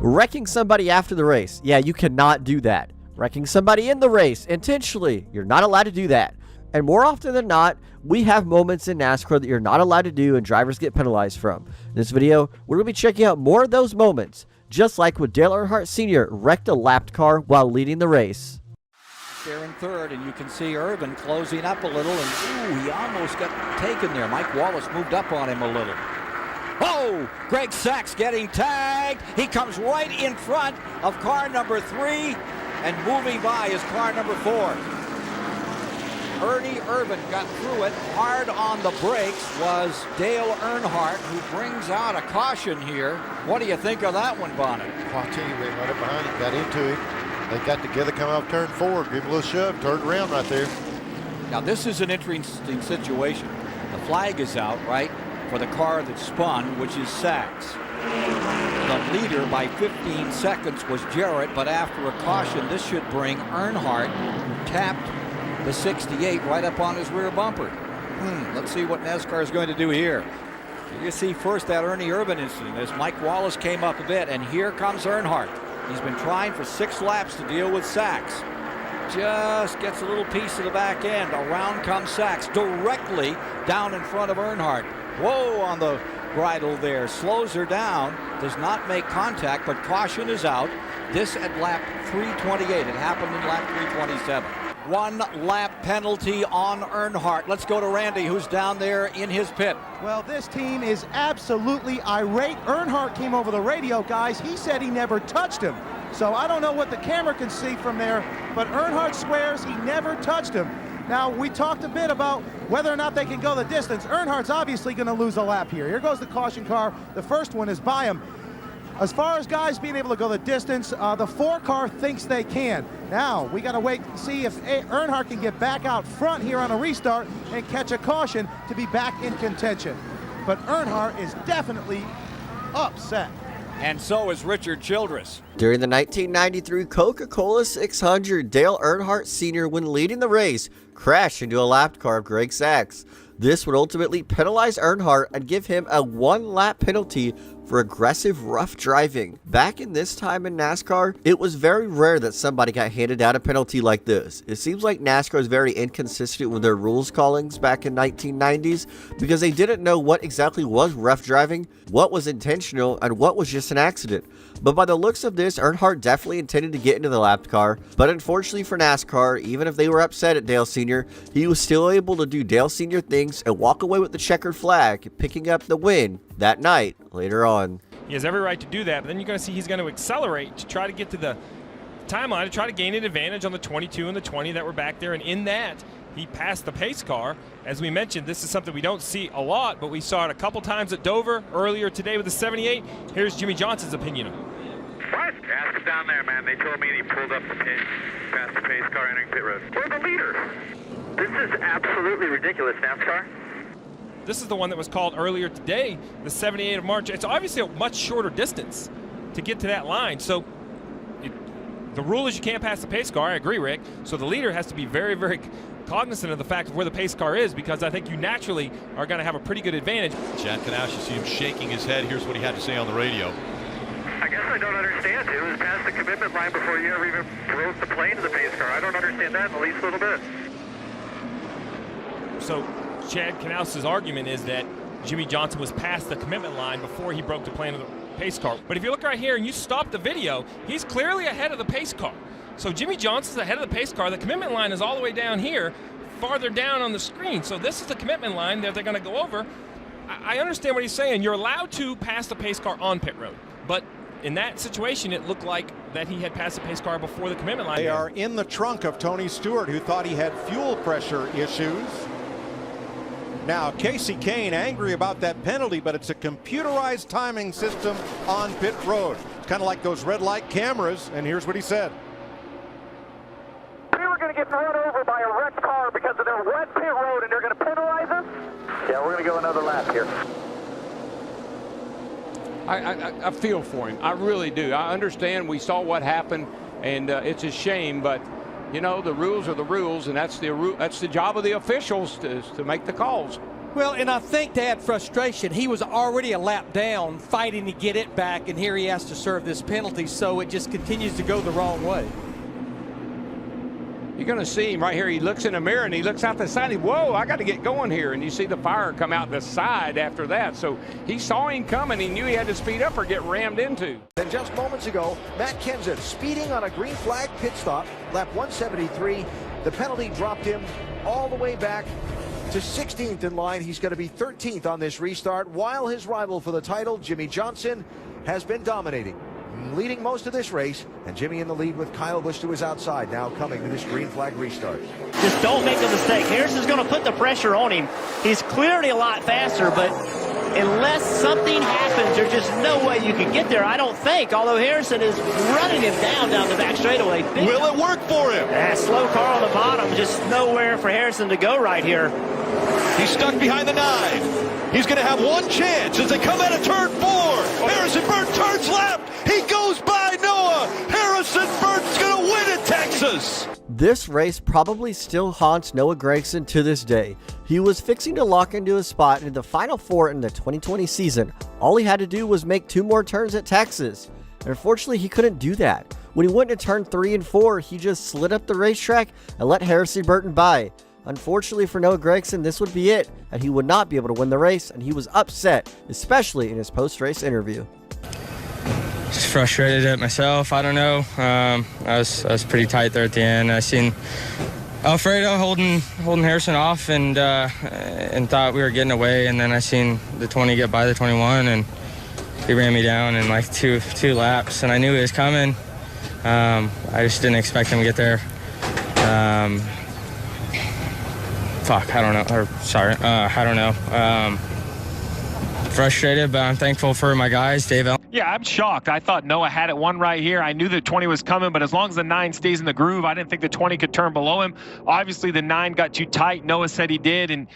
Wrecking somebody after the race, yeah, you cannot do that. Wrecking somebody in the race intentionally, you're not allowed to do that. And more often than not, we have moments in NASCAR that you're not allowed to do and drivers get penalized from. In this video, we're going to be checking out more of those moments, just like when Dale Earnhardt Sr. wrecked a lapped car while leading the race. There in third, and you can see Irvin closing up a little, and ooh, he almost got taken there. Mike Wallace moved up on him a little. Oh, Greg Sachs getting tagged. He comes right in front of car number 3, and moving by is car number 4. Ernie Irvin got through it. Hard on the brakes was Dale Earnhardt, who brings out a caution here. What do you think of that one, Bonnet? Well, I'll tell you, they right up behind him, got into him. They got together, come off turn 4, give him a little shove, turned around right there. Now, this is an interesting situation. The flag is out, right, for the car that spun, which is Sachs. The leader by 15 seconds was Jarrett, but after a caution, this should bring Earnhardt, who tapped the 68 right up on his rear bumper. Let's see what NASCAR is going to do here. You see first that Ernie Irvin incident as Mike Wallace came up a bit, and here comes Earnhardt. He's been trying for 6 laps to deal with Sachs. Just gets a little piece of the back end. Around comes Sachs directly down in front of Earnhardt. Whoa, on the bridle there. Slows her down. Does not make contact, but caution is out. This at lap 328. It happened in lap 327. 1 lap penalty on Earnhardt. Let's go to Randy, who's down there in his pit. Well, this team is absolutely irate. Earnhardt came over the radio, guys. He said he never touched him. So I don't know what the camera can see from there, but Earnhardt swears he never touched him. Now, we talked a bit about whether or not they can go the distance. Earnhardt's obviously going to lose a lap here. Here goes the caution car. The first one is by him. As far as guys being able to go the distance, the 4 car thinks they can. Now, we got to wait and see if Earnhardt can get back out front here on a restart and catch a caution to be back in contention. But Earnhardt is definitely upset. And so is Richard Childress. During the 1993 Coca-Cola 600, Dale Earnhardt Sr., when leading the race, crashed into a lapped car of Greg Sachs. This would ultimately penalize Earnhardt and give him a 1-lap penalty for aggressive rough driving. Back in this time in NASCAR, it was very rare that somebody got handed out a penalty like this. It seems like NASCAR is very inconsistent with their rules callings back in 1990s because they didn't know what exactly was rough driving, what was intentional, and what was just an accident. But by the looks of this, Earnhardt definitely intended to get into the lapped car, but unfortunately for NASCAR, even if they were upset at Dale Sr., he was still able to do Dale Sr. things and walk away with the checkered flag, picking up the win that night later on. He has every right to do that, but then you're going to see he's going to accelerate to try to get to the timeline, to try to gain an advantage on the 22 and the 20 that were back there, and in that, he passed the pace car. As we mentioned, this is something we don't see a lot, but we saw it a couple times at Dover earlier today with the 78. Here's Jimmy Johnson's opinion of it. What? Ask down there, man. They told me he pulled up the pit, past the pace car entering pit road. We're the leader. This is absolutely ridiculous, NASCAR. This is the one that was called earlier today, the 78 of March. It's obviously a much shorter distance to get to that line. So the rule is you can't pass the pace car. I agree, Rick. So the leader has to be very, very cognizant of the fact of where the pace car is, because I think you naturally are going to have a pretty good advantage. Chad Knaus, you see him shaking his head. Here's what he had to say on the radio. I guess I don't understand. It was past the commitment line before you ever even broke the plane to the pace car. I don't understand that in the least little bit. So Chad Knaus's argument is that Jimmy Johnson was past the commitment line before he broke the plane of the pace car. But if you look right here and you stop the video, he's clearly ahead of the pace car. So Jimmy Johnson's ahead of the pace car. The commitment line is all the way down here, farther down on the screen. So this is the commitment line that they're going to go over. I understand what he's saying. You're allowed to pass the pace car on pit road. But in that situation, it looked like that he had passed the pace car before the commitment line. They are in the trunk of Tony Stewart, who thought he had fuel pressure issues. Now, Casey Kane angry about that penalty, but it's a computerized timing system on pit road. It's kind of like those red light cameras, and here's what he said. We were going to get run over by a wrecked car because of their wet pit road, and they're going to penalize us? Yeah, we're going to go another lap here. I feel for him. I really do. I understand we saw what happened, and it's a shame, but you know, the rules are the rules, and that's the job of the officials to make the calls. Well, and I think to add frustration, he was already a lap down fighting to get it back, and here he has to serve this penalty, so it just continues to go the wrong way. You're going to see him right here. He looks in the mirror and he looks out the side. Whoa, I got to get going here. And you see the fire come out the side after that. So he saw him coming. He knew he had to speed up or get rammed into. Then just moments ago, Matt Kenseth speeding on a green flag pit stop, lap 173. The penalty dropped him all the way back to 16th in line. He's going to be 13th on this restart, while his rival for the title, Jimmie Johnson, has been dominating, leading most of this race, and Jimmy in the lead with Kyle Busch to his outside, now coming to this green flag restart. Just don't make a mistake. Harrison's going to put the pressure on him. He's clearly a lot faster, but unless something happens, there's just no way you can get there, I don't think, although Harrison is running him down the back straightaway. Will it work for him? Slow car on the bottom, just nowhere for Harrison to go right here. He's stuck behind the 9. He's going to have one chance as they come out of turn 4. Harrison Burton turns left. He goes by Noah. Harrison Burton's going to win at Texas. This race probably still haunts Noah Gragson to this day. He was fixing to lock into his spot in the final 4 in the 2020 season. All he had to do was make 2 more turns at Texas. And unfortunately, he couldn't do that. When he went to turn 3 and 4, he just slid up the racetrack and let Harrison Burton by. Unfortunately for Noah Gragson, this would be it, and he would not be able to win the race, and he was upset, especially in his post-race interview. Just frustrated at myself. I don't know. I was pretty tight there at the end. I seen Alfredo holding Harrison off, and thought we were getting away, and then I seen the 20 get by the 21, and he ran me down in like two laps, and I knew he was coming. I just didn't expect him to get there. I don't know. Frustrated, but I'm thankful for my guys, Dave. Yeah, I'm shocked. I thought Noah had it won right here. I knew the 20 was coming, but as long as the 9 stays in the groove, I didn't think the 20 could turn below him. Obviously, the 9 got too tight. Noah said he did, and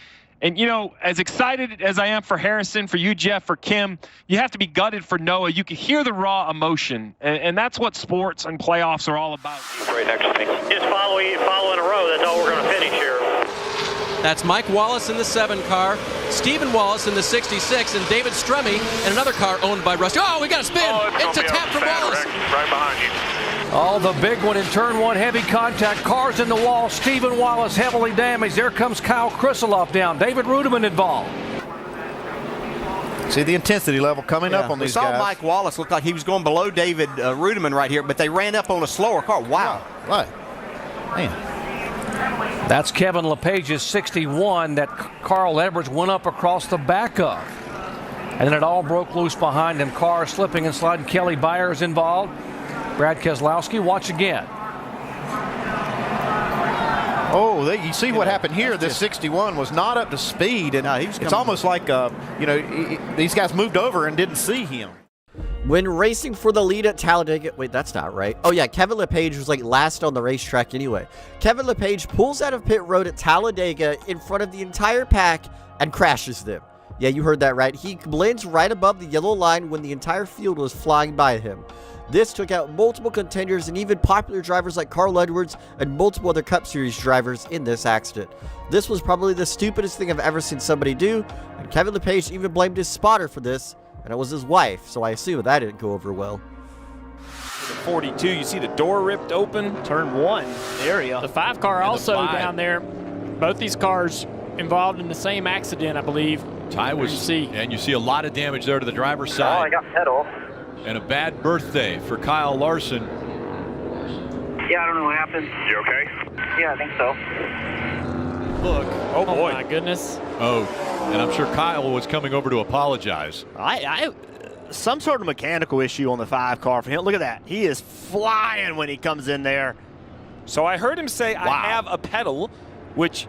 you know, as excited as I am for Harrison, for you, Jeff, for Kim, you have to be gutted for Noah. You can hear the raw emotion, and that's what sports and playoffs are all about. Right next to me. Just follow in a row. That's all we're going to finish here. That's Mike Wallace in the 7 car, Stephen Wallace in the 66, and David Stremme in another car owned by Rusty. Oh, we got a spin. It's a tap from Wallace. Right behind you. Oh, the big one in turn 1, heavy contact, cars in the wall, Stephen Wallace heavily damaged. There comes Kyle Krisiloff down, David Rudiman involved. See the intensity level coming up on these guys. We saw Mike Wallace look like he was going below David Rudiman right here, but they ran up on a slower car. Wow. Right. Man. That's Kevin LePage's 61 that Carl Edwards went up across the back of. And then it all broke loose behind him. Cars slipping and sliding. Kelly Bowyer is involved. Brad Keselowski, watch again. Oh, you see what happened here. This 61 was not up to speed, and it's almost like these guys moved over and didn't see him. When racing for the lead at Talladega, wait, that's not right. Oh yeah, Kevin LePage was like last on the racetrack anyway. Kevin LePage pulls out of pit road at Talladega in front of the entire pack and crashes them. Yeah, you heard that right. He blends right above the yellow line when the entire field was flying by him. This took out multiple contenders and even popular drivers like Carl Edwards and multiple other Cup Series drivers in this accident. This was probably the stupidest thing I've ever seen somebody do, and Kevin LePage even blamed his spotter for this, and it was his wife, so I assume that didn't go over well. 42, you see the door ripped open. Turn 1 area. The 5 car also down there. Both these cars involved in the same accident, I believe. Ty was, and you see a lot of damage there to the driver's side. Oh, I got pedal. And a bad birthday for Kyle Larson. Yeah, I don't know what happened. You okay? Yeah, I think so. Look. Oh boy. My goodness. Oh, and I'm sure Kyle was coming over to apologize. Some sort of mechanical issue on the 5 car for him. Look at that. He is flying when he comes in there. So I heard him say, I have a pedal, which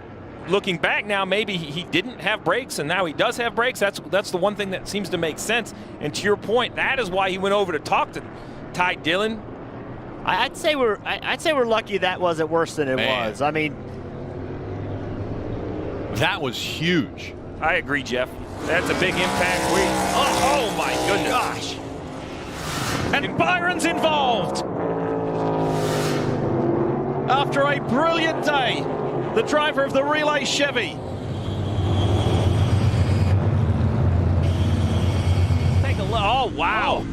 looking back now, maybe he didn't have brakes, and now he does have brakes. That's the one thing that seems to make sense. And to your point, that is why he went over to talk to Ty Dillon. I'd say we're lucky that wasn't worse than it was. I mean, that was huge. I agree, Jeff. That's a big impact. Oh my goodness. Gosh. And Byron's involved. After a brilliant day, the driver of the Relay Chevy Oh, wow.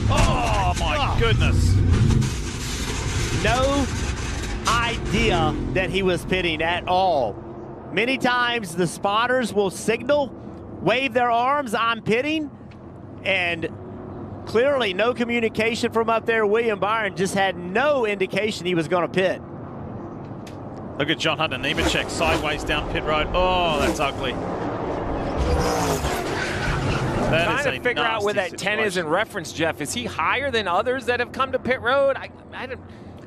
Oh, my goodness. No idea that he was pitting at all. Many times the spotters will signal, wave their arms, I'm pitting, and clearly no communication from up there. William Byron just had no indication he was going to pit. Look at John Hunter Nemechek sideways down pit road. Oh, that's ugly. Trying to figure out where that 10 is in reference, Jeff. Is he higher than others that have come to pit road?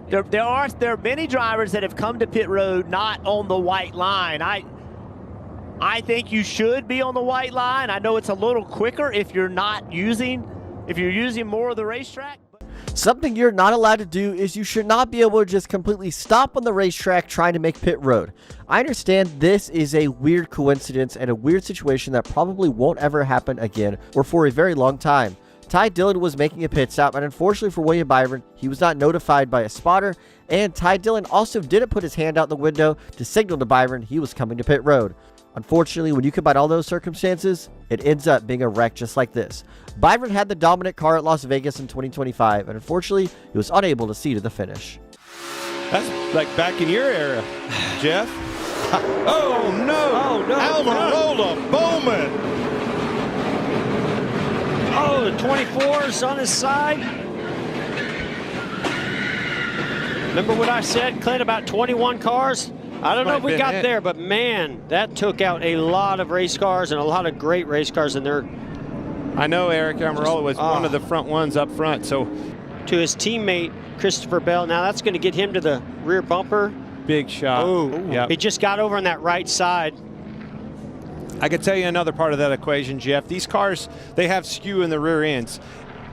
There are many drivers that have come to pit road not on the white line. I think you should be on the white line. I know it's a little quicker if you're using more of the racetrack. Something you're not allowed to do is you should not be able to just completely stop on the racetrack trying to make pit road. I understand this is a weird coincidence and a weird situation that probably won't ever happen again or for a very long time. Ty Dillon was making a pit stop, and unfortunately for William Byron, he was not notified by a spotter, and Ty Dillon also didn't put his hand out the window to signal to Byron he was coming to pit road. Unfortunately, when you combine all those circumstances, it ends up being a wreck just like this. Byron had the dominant car at Las Vegas in 2025, and unfortunately, he was unable to see to the finish. That's like back in your era, Jeff. Oh, no. Oh, no. Almirola Bowman. Oh, the 24's on his side. Remember what I said, Clint, about 21 cars? I don't know if we got there, but man, that took out a lot of race cars and a lot of great race cars in there. I know Eric Almirola was one of the front ones up front. So to his teammate, Christopher Bell. Now that's going to get him to the rear bumper. Big shot. Oh, yep. He just got over on that right side. I could tell you another part of that equation, Jeff. These cars, they have skew in the rear ends.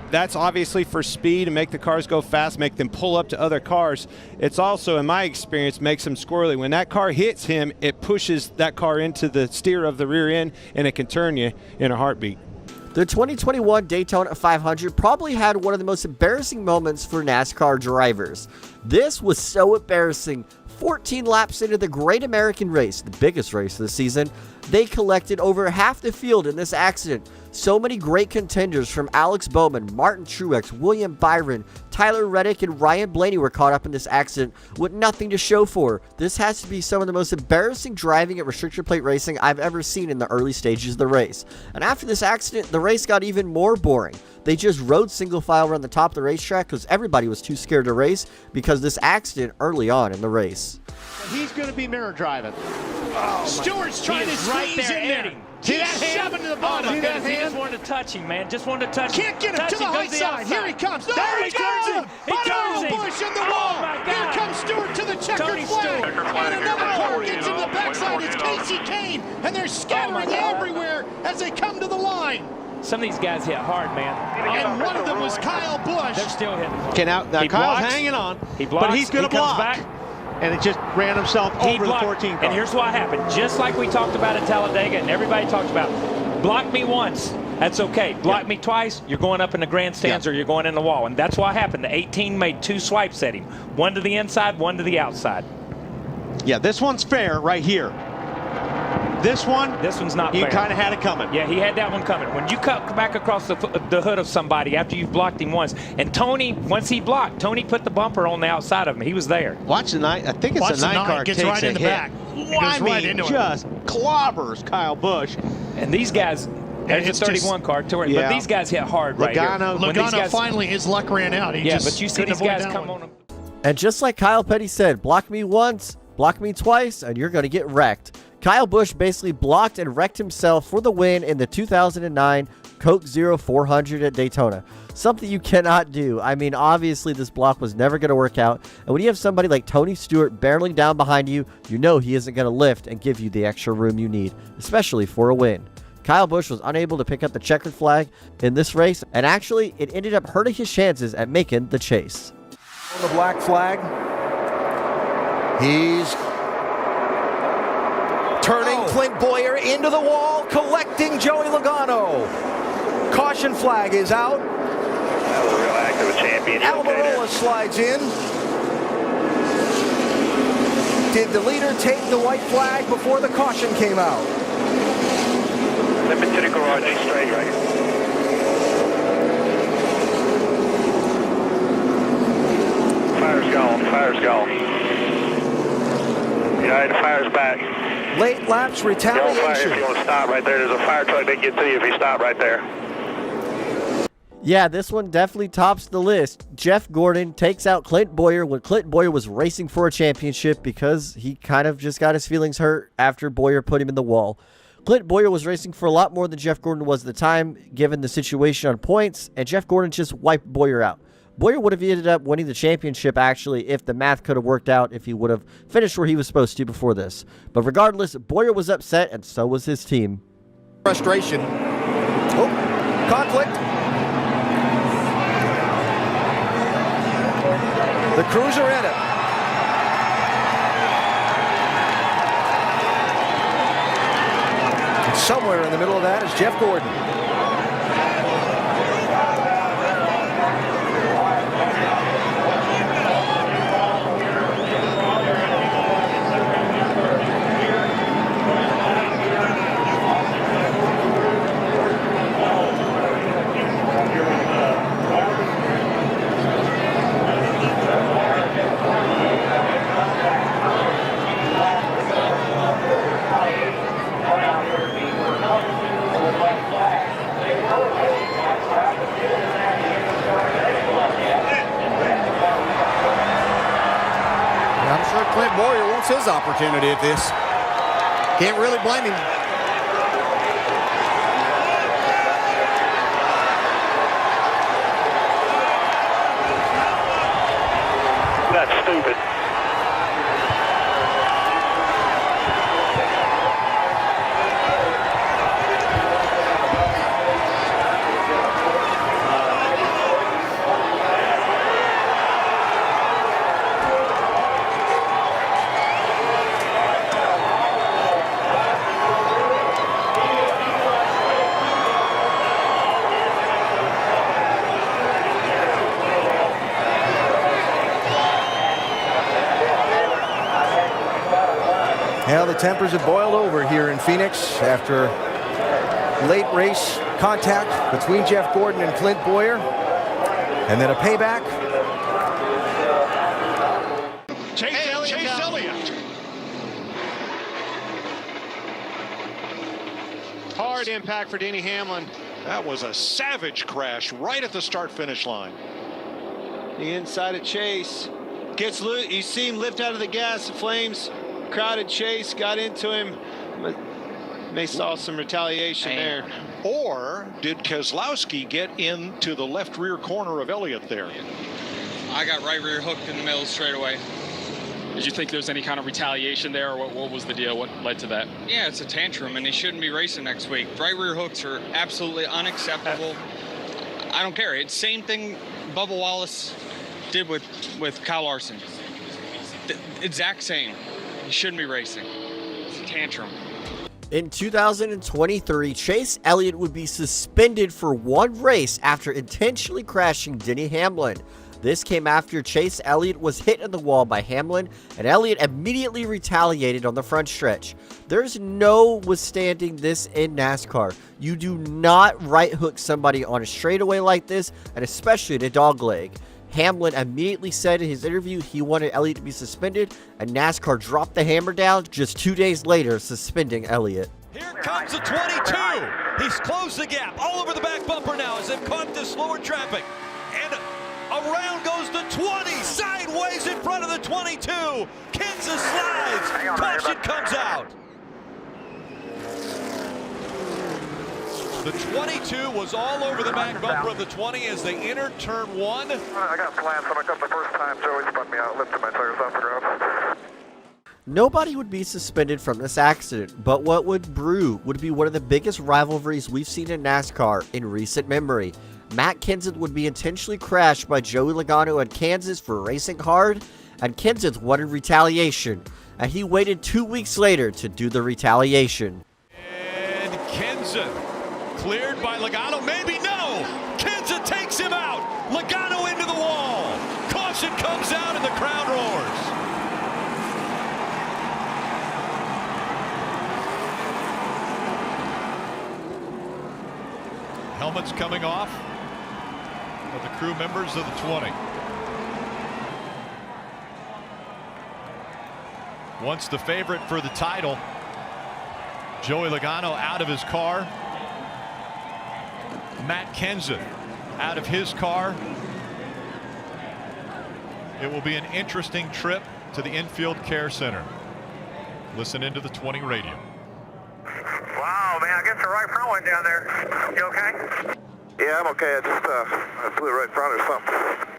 That's obviously for speed and make the cars go fast, make them pull up to other cars. It's also, in my experience, makes them squirrely. When that car hits him, it pushes that car into the steer of the rear end, and it can turn you in a heartbeat. The 2021 Daytona 500 probably had one of the most embarrassing moments for NASCAR drivers. This was so embarrassing. 14 laps into the Great American Race, the biggest race of the season, they collected over half the field in this accident. So many great contenders from Alex Bowman, Martin Truex, William Byron, Tyler Reddick, and Ryan Blaney were caught up in this accident with nothing to show for. This has to be some of the most embarrassing driving at restrictor plate racing I've ever seen in the early stages of the race. And after this accident, the race got even more boring. They just rode single file around the top of the racetrack because everybody was too scared to race because of this accident early on in the race. He's going to be mirror driving. Oh, Stewart's trying to squeeze in there. See that He's hand? shoving to the bottom. See that hand? He just wanted to touch him, man. Just wanted to touch him. Can't get him to the high side. Here he comes. There he turns him. He turns him. Busch in the wall. Here comes Stewart to the checkered flag. And another car gets in the backside. It's Casey Kane. And they're scattering everywhere as they come to the line. Some of these guys hit hard, man. And one of them was Kyle Busch. They're still hitting. Okay, now Kyle's hanging on. He blocks. But he's going to block. Back. And it just ran himself over the 14 car. And here's what happened. Just like we talked about at Talladega and everybody talked about, block me once, that's okay. Block me twice, you're going up in the grandstands or you're going in the wall. And that's what happened. The 18 made 2 swipes at him. One to the inside, one to the outside. Yeah, this one's fair right here. This one's not fair. You kind of had it coming. Yeah, he had that one coming. When you cut back across the hood of somebody after you've blocked him once, and Tony, once he blocked, Tony put the bumper on the outside of him. He was there. Watch the 9. I think it's a 9 car gets takes right in the hit. back. I mean, just clobbers Kyle Busch. And these guys, there's a 31 car, but these guys hit hard right here. Logano finally, his luck ran out. But you see these guys come on him. And just like Kyle Petty said, block me once, block me twice, and you're going to get wrecked. Kyle Busch basically blocked and wrecked himself for the win in the 2009 Coke Zero 400 at Daytona. Something you cannot do. I mean, obviously this block was never going to work out. And when you have somebody like Tony Stewart barreling down behind you, you know he isn't going to lift and give you the extra room you need, especially for a win. Kyle Busch was unable to pick up the checkered flag in this race, and actually it ended up hurting his chances at making the chase. On the black flag. He's turning Clint Bowyer into the wall, collecting Joey Logano. Caution flag is out. That was a real act of a champion. Almirola slides in. Did the leader take the white flag before the caution came out? Step into the garage straight right. right, the fire's back. Late laps retaliation. Fire if you want to stop right there. There's a fire truck that gets to you if you stop right there. Yeah, this one definitely tops the list. Jeff Gordon takes out Clint Bowyer when Clint Bowyer was racing for a championship because he kind of just got his feelings hurt after Bowyer put him in the wall. Clint Bowyer was racing for a lot more than Jeff Gordon was at the time, given the situation on points, and Jeff Gordon just wiped Bowyer out. Bowyer would have ended up winning the championship, actually, if the math could have worked out, if he would have finished where he was supposed to before this. But regardless, Bowyer was upset, and so was his team. Frustration. Oh, conflict. The crews are in it. And somewhere in the middle of that is Jeff Gordon. Clint Bowyer wants his opportunity at this. Can't really blame him. That's stupid. Well, the tempers have boiled over here in Phoenix after late race contact between Jeff Gordon and Clint Bowyer, and then a payback. Chase Elliott. Hard impact for Denny Hamlin. That was a savage crash right at the start-finish line. The inside of Chase gets loose. You see him lift out of the gas. The flames crowded Chase, got into him. They saw some retaliation there. Or did Keselowski get into the left rear corner of Elliott there? I got right rear hooked in the middle straight away. Did you think there was any kind of retaliation there, or what was the deal? What led to that? Yeah, it's a tantrum, and he shouldn't be racing next week. Right rear hooks are absolutely unacceptable. I don't care. It's same thing Bubba Wallace did with Kyle Larson. The exact same. He shouldn't be racing. It's a tantrum. In 2023, Chase Elliott would be suspended for one race after intentionally crashing Denny Hamlin. This came after Chase Elliott was hit in the wall by Hamlin, and Elliott immediately retaliated on the front stretch. There's no withstanding this in NASCAR. You do not right hook somebody on a straightaway like this, and especially in a dogleg. Hamlin immediately said in his interview he wanted Elliott to be suspended, and NASCAR dropped the hammer down just 2 days later, suspending Elliott. Here comes the 22. He's closed the gap all over the back bumper now as they've caught the slower traffic. And around goes the 20, sideways in front of the 22. Kenseth slides. Caution comes out. The 22 was all over the back bumper of the 20 as they entered turn 1. I got slams when I come the first time. Joey spun me out, lifted my tires off the ground. Nobody would be suspended from this accident, but what would brew would be one of the biggest rivalries we've seen in NASCAR in recent memory. Matt Kenseth would be intentionally crashed by Joey Logano at Kansas for racing hard, and Kenseth wanted retaliation, and he waited 2 weeks later to do the retaliation. And Kenseth cleared by Logano, maybe no! Kenseth takes him out! Logano into the wall! Caution comes out and the crowd roars! Helmets coming off of the crew members of the 20. once the favorite for the title. Joey Logano out of his car. Matt Kenseth out of his car. It will be an interesting trip to the infield care center. Listen into the 20 radio. Wow, man, I guess the right front went down there. You okay? Yeah, I'm okay. I flew right in front or something.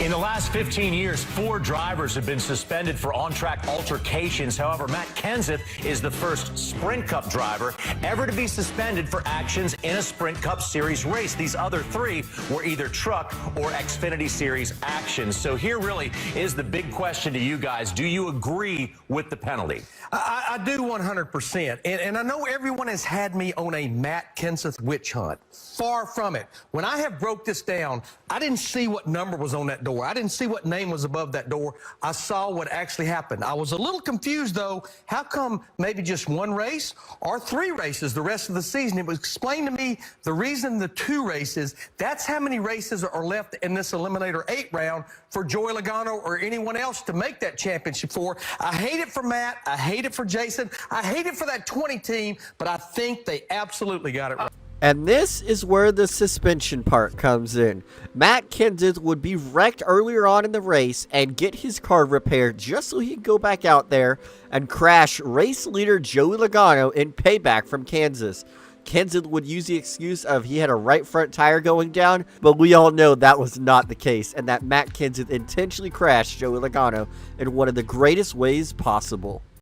In the last 15 years, 4 drivers have been suspended for on-track altercations. However, Matt Kenseth is the first Sprint Cup driver ever to be suspended for actions in a Sprint Cup Series race. These other 3 were either truck or Xfinity Series actions. So here really is the big question to you guys. Do you agree with the penalty? I do 100%. And I know everyone has had me on a Matt Kenseth witch hunt. Far from it. When I have broke this down, I didn't see what number was on that door. I didn't see what name was above that door. I saw what actually happened. I was a little confused, though. How come maybe just 1 race or 3 races the rest of the season? It was explained to me the reason the 2 races, that's how many races are left in this Eliminator 8 round for Joey Logano or anyone else to make that championship for. I hate it for Matt. I hate it for Jason. I hate it for that 20 team, but I think they absolutely got it right. And this is where the suspension part comes in. Matt Kenseth would be wrecked earlier on in the race and get his car repaired just so he could go back out there and crash race leader Joey Logano in payback from Kansas. Kenseth would use the excuse of he had a right front tire going down, but we all know that was not the case and that Matt Kenseth intentionally crashed Joey Logano in one of the greatest ways possible.